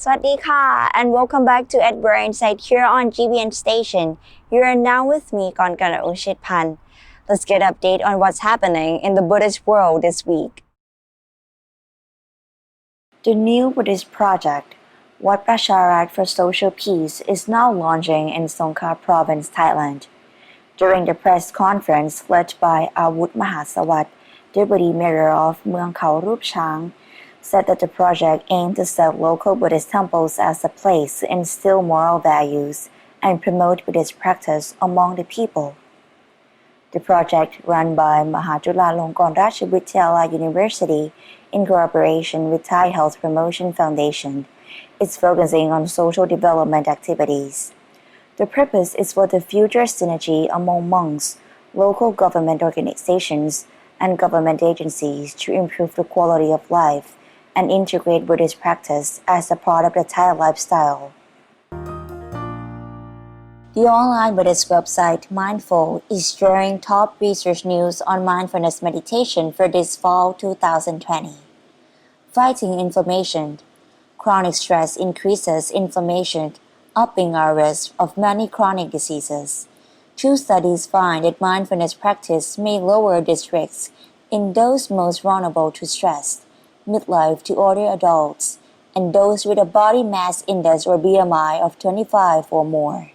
สวัสดีค่ะ and welcome back to Edinburgh Insight here on GBN Station. You are now with me, Konkana Oshitpan. Let's get an update on what's happening in the Buddhist world this week. The new Buddhist project, Wat Pracharat for Social Peace, is now launching in Songkhla Province, Thailand. During the press conference led by Awut Mahasawat, Deputy Mayor of Mueang Khao Rup Chang, said that the project aimed to set local Buddhist temples as a place to instill moral values and promote Buddhist practice among the people. The project, run by Mahachulalongkorn Ratchavidyalaya University in cooperation with Thai Health Promotion Foundation, is focusing on social development activities. The purpose is for the future synergy among monks, local government organizations, and government agencies to improve the quality of life and integrate Buddhist practice as a part of the Thai lifestyle. The online Buddhist website Mindful is sharing top research news on mindfulness meditation for this fall 2020. Fighting inflammation. Chronic stress increases inflammation, upping our risk of many chronic diseases. Two studies find that mindfulness practice may lower this risk in those most vulnerable to stress, midlife to older adults, and those with a body mass index or BMI of 25 or more.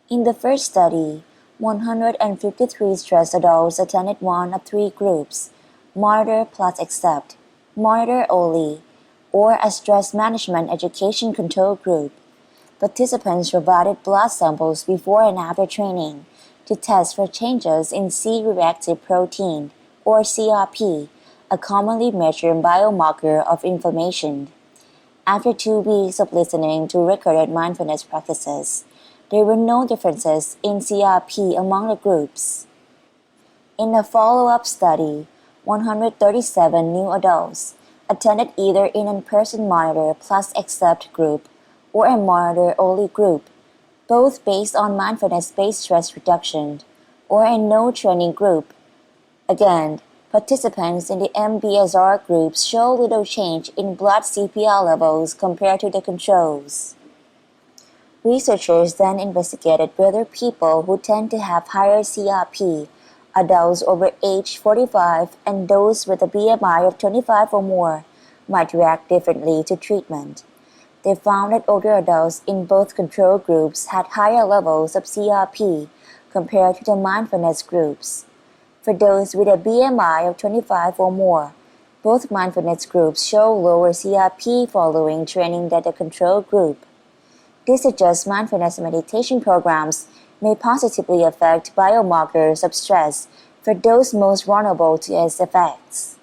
In the first study, 153 stressed adults attended one of three groups: monitor plus accept, monitor only, or a stress management education control group. Participants provided blood samples before and after training to test for changes in C-reactive protein, or CRP, a commonly measured biomarker of inflammation. After 2 weeks of listening to recorded mindfulness practices, there were no differences in CRP among the groups. In a follow-up study, 137 new adults attended either an in-person monitor plus accept group or a monitor-only group, both based on mindfulness-based stress reduction, or a no-training group. Again, participants in the MBSR groups show little change in blood CPR levels compared to the controls. Researchers then investigated whether people who tend to have higher CRP, adults over age 45 and those with a BMI of 25 or more, might react differently to treatment. They found that older adults in both control groups had higher levels of CRP compared to the mindfulness groups. For those with a BMI of 25 or more, both mindfulness groups show lower CRP following training than the control group. This suggests mindfulness meditation programs may positively affect biomarkers of stress for those most vulnerable to its effects.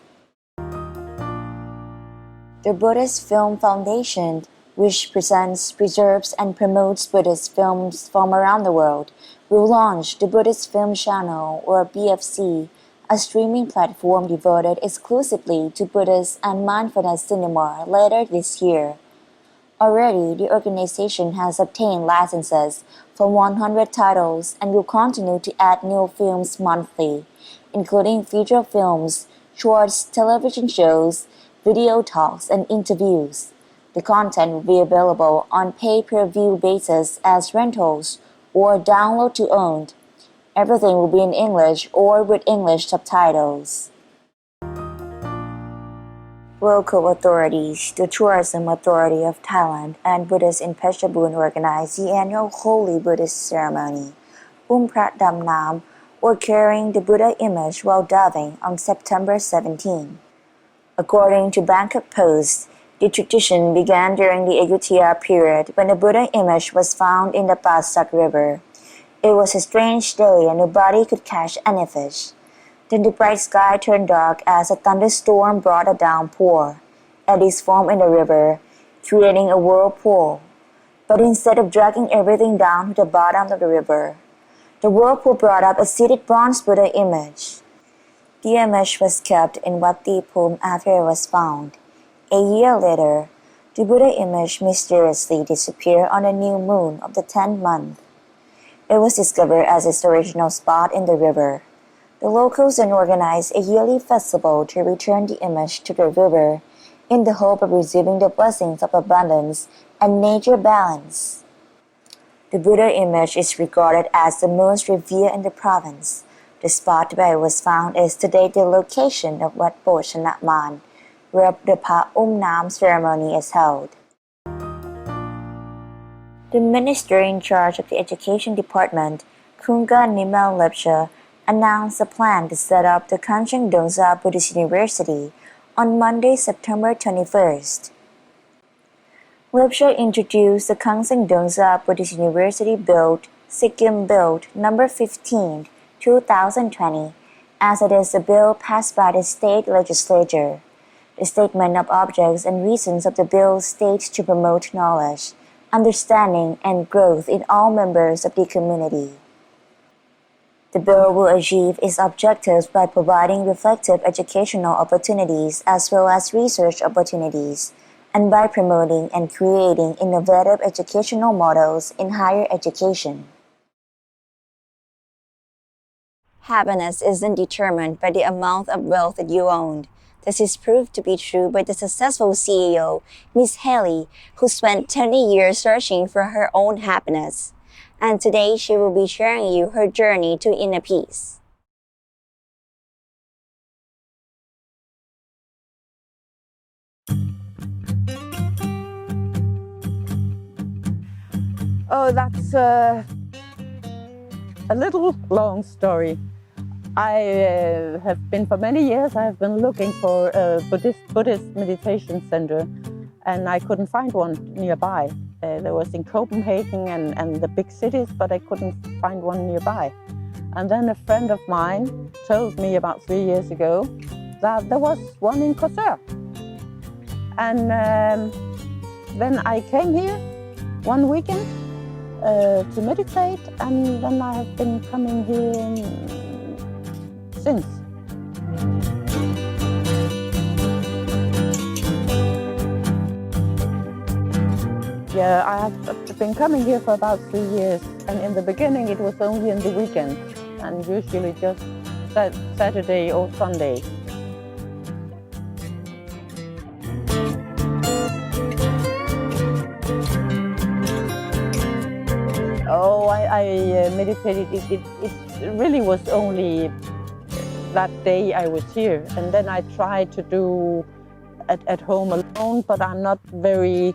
The Buddhist Film Foundation, which presents, preserves, and promotes Buddhist films from around the world, will launch the Buddhist Film Channel, or BFC, a streaming platform devoted exclusively to Buddhist and mindfulness cinema later this year. Already, the organization has obtained licenses for 100 titles and will continue to add new films monthly, including feature films, shorts, television shows, video talks, and interviews. The content will be available on pay-per-view basis as rentals or download to own. Everything will be in English or with English subtitles. Local authorities, the Tourism Authority of Thailand and Buddhists in Phetchabun organized the annual Holy Buddhist ceremony, Prat Dam Nam, or carrying the Buddha image while diving on September 17. According to Bangkok Post, the tradition began during the Ayutthaya period when the Buddha image was found in the Passak River. It was a strange day and nobody could catch any fish. Then the bright sky turned dark as a thunderstorm brought a downpour. Eddies formed in the river, creating a whirlpool. But instead of dragging everything down to the bottom of the river, the whirlpool brought up a seated bronze Buddha image. The image was kept in Wat Tipum after it was found. A year later, the Buddha image mysteriously disappeared on the new moon of the 10th month. It was discovered as its original spot in the river. The locals then organized a yearly festival to return the image to the river in the hope of receiving the blessings of abundance and nature balance. The Buddha image is regarded as the most revered in the province. The spot where it was found is today the location of Wat Pochanaman, where the Pa Nam ceremony is held. The minister in charge of the education department, Kunga Nimel Lepcha, announced a plan to set up the Kanchen Dongsa Buddhist University on Monday, September 21st. Lepcha introduced the Kanchen Dongsa Buddhist University Sikkim Bill number 15, 2020, as it is a bill passed by the state legislature. The statement of objects and reasons of the bill states to promote knowledge, understanding, and growth in all members of the community. The bill will achieve its objectives by providing reflective educational opportunities as well as research opportunities, and by promoting and creating innovative educational models in higher education. Happiness isn't determined by the amount of wealth that you own. This is proved to be true by the successful CEO, Ms. Haley, who spent 20 years searching for her own happiness. And today she will be sharing you her journey to inner peace. Oh, that's a little long story. I have been for many years, I have been looking for a Buddhist meditation center, and I couldn't find one nearby. There was in Copenhagen and the big cities, but I couldn't find one nearby. And then a friend of mine told me about 3 years ago that there was one in Korsør. And then I came here one weekend to meditate, and then I have been coming here since. Yeah, I have been coming here for about 3 years, and in the beginning it was only in the weekend, and usually just Saturday or Sunday. Oh, I meditated. It really was only that day I was here, and then I tried to do at home alone, but I'm not very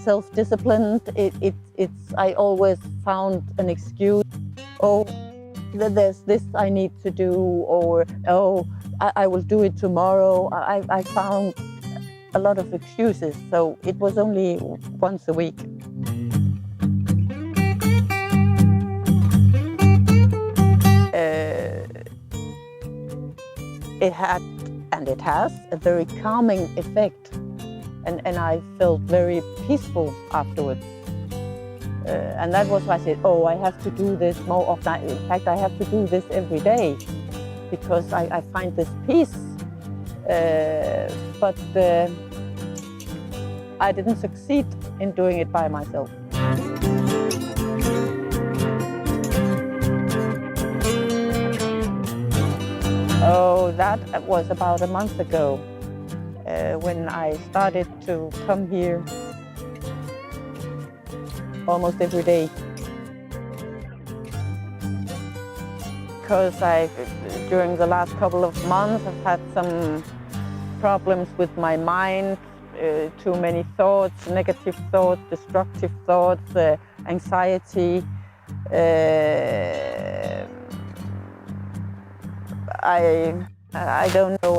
self-disciplined. I always found an excuse. Oh, there's this I need to do, or oh, I will do it tomorrow. I found a lot of excuses, so it was only once a week. It had, and it has, a very calming effect, and I felt very peaceful afterwards. And that was why I said, oh, I have to do this more often. In fact, I have to do this every day, because I find this peace. But I didn't succeed in doing it by myself. Oh, that was about a month ago when I started to come here almost every day. Because during the last couple of months, I've had some problems with my mind, too many thoughts, negative thoughts, destructive thoughts, anxiety. I don't know,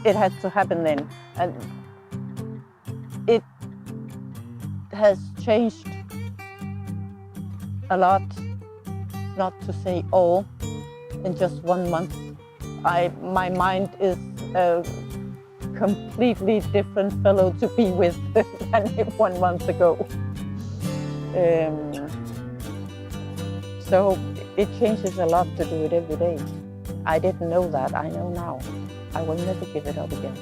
it had to happen then. And it has changed a lot, not to say all, in just 1 month. My mind is a completely different fellow to be with than 1 month ago. So it changes a lot to do it every day. I didn't know that, I know now. I will never give it up again.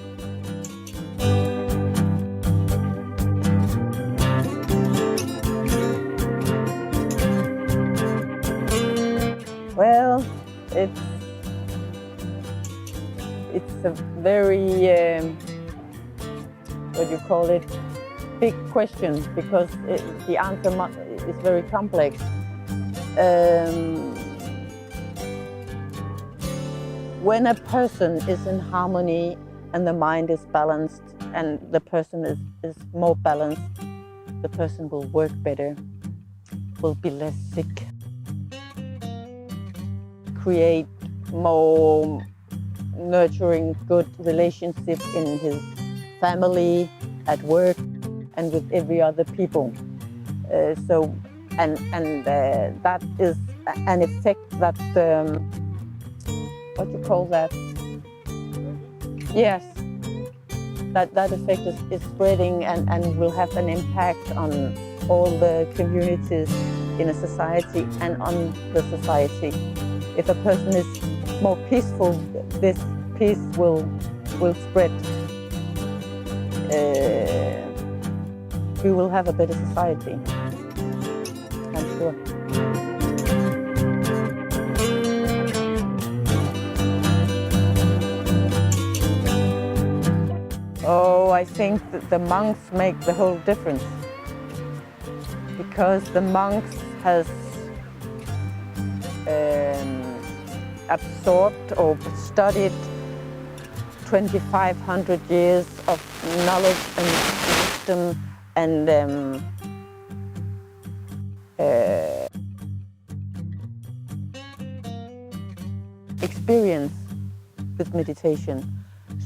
Well, it's a very what do you call it, big question, because the answer is very complex. When a person is in harmony and the mind is balanced and the person is more balanced, the person will work better, will be less sick, create more nurturing good relationships in his family, at work, and with every other people. That is an effect that what do you call that? Yes, that effect is spreading and will have an impact on all the communities in a society and on the society. If a person is more peaceful, this peace will spread. We will have a better society, I'm sure. Oh, I think that the monks make the whole difference, because the monks has absorbed or studied 2,500 years of knowledge and wisdom and experience with meditation.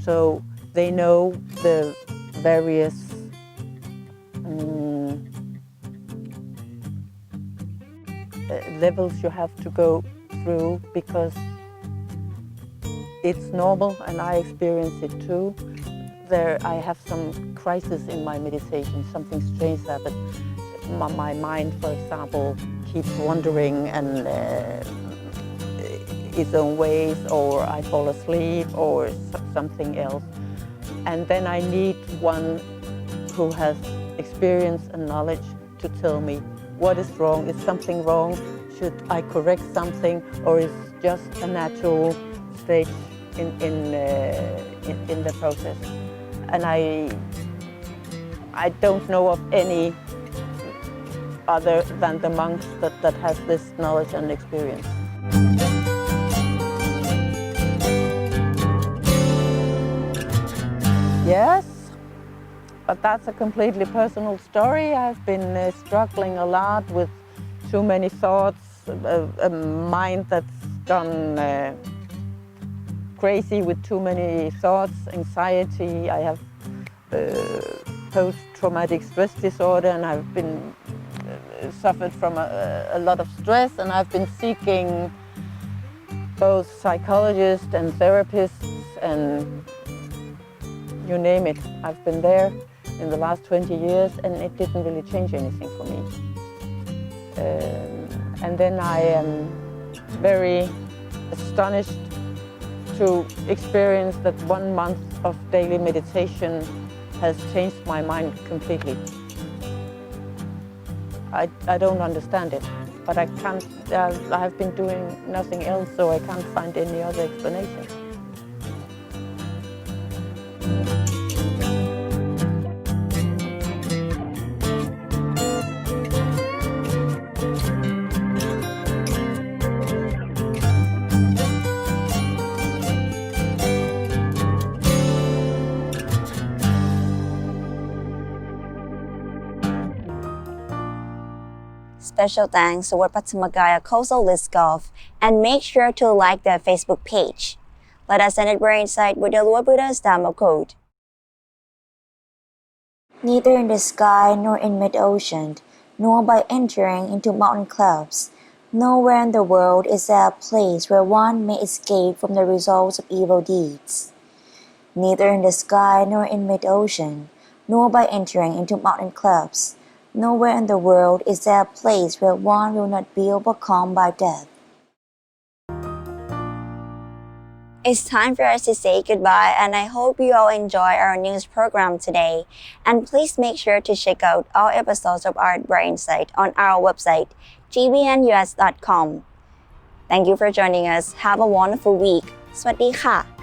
So they know the various levels you have to go through, because it's normal and I experience it too. I have some crisis in my meditation, something strange happened. My mind, for example, keeps wandering and its own ways, or I fall asleep or something else. And then I need one who has experience and knowledge to tell me what is wrong, is something wrong, should I correct something, or is just a natural stage in the process. And I don't know of any other than the monks that has this knowledge and experience. Yes, but that's a completely personal story. I've been struggling a lot with too many thoughts, a mind that's gone crazy with too many thoughts, anxiety. I have post-traumatic stress disorder, and I've been suffered from a lot of stress, and I've been seeking both psychologists and therapists and you name it. I've been there in the last 20 years and it didn't really change anything for me. And then I am very astonished to experience that 1 month of daily meditation has changed my mind completely. I don't understand it, but I can't, I have been doing nothing else, so I can't find any other explanation. Special thanks to Wat Patthamagaya Coastal List Golf, and make sure to like their Facebook page. Let us end it Brain Insight with the Lord Buddha's Dharma quote. Neither in the sky nor in mid-ocean, nor by entering into mountain clouds, nowhere in the world is there a place where one may escape from the results of evil deeds. Neither in the sky nor in mid-ocean, nor by entering into mountain clouds, nowhere in the world is there a place where one will not be overcome by death. It's time for us to say goodbye, and I hope you all enjoy our news program today. And please make sure to check out all episodes of Art Brain Insight on our website, gbnus.com. Thank you for joining us. Have a wonderful week. สวัสดีค่ะ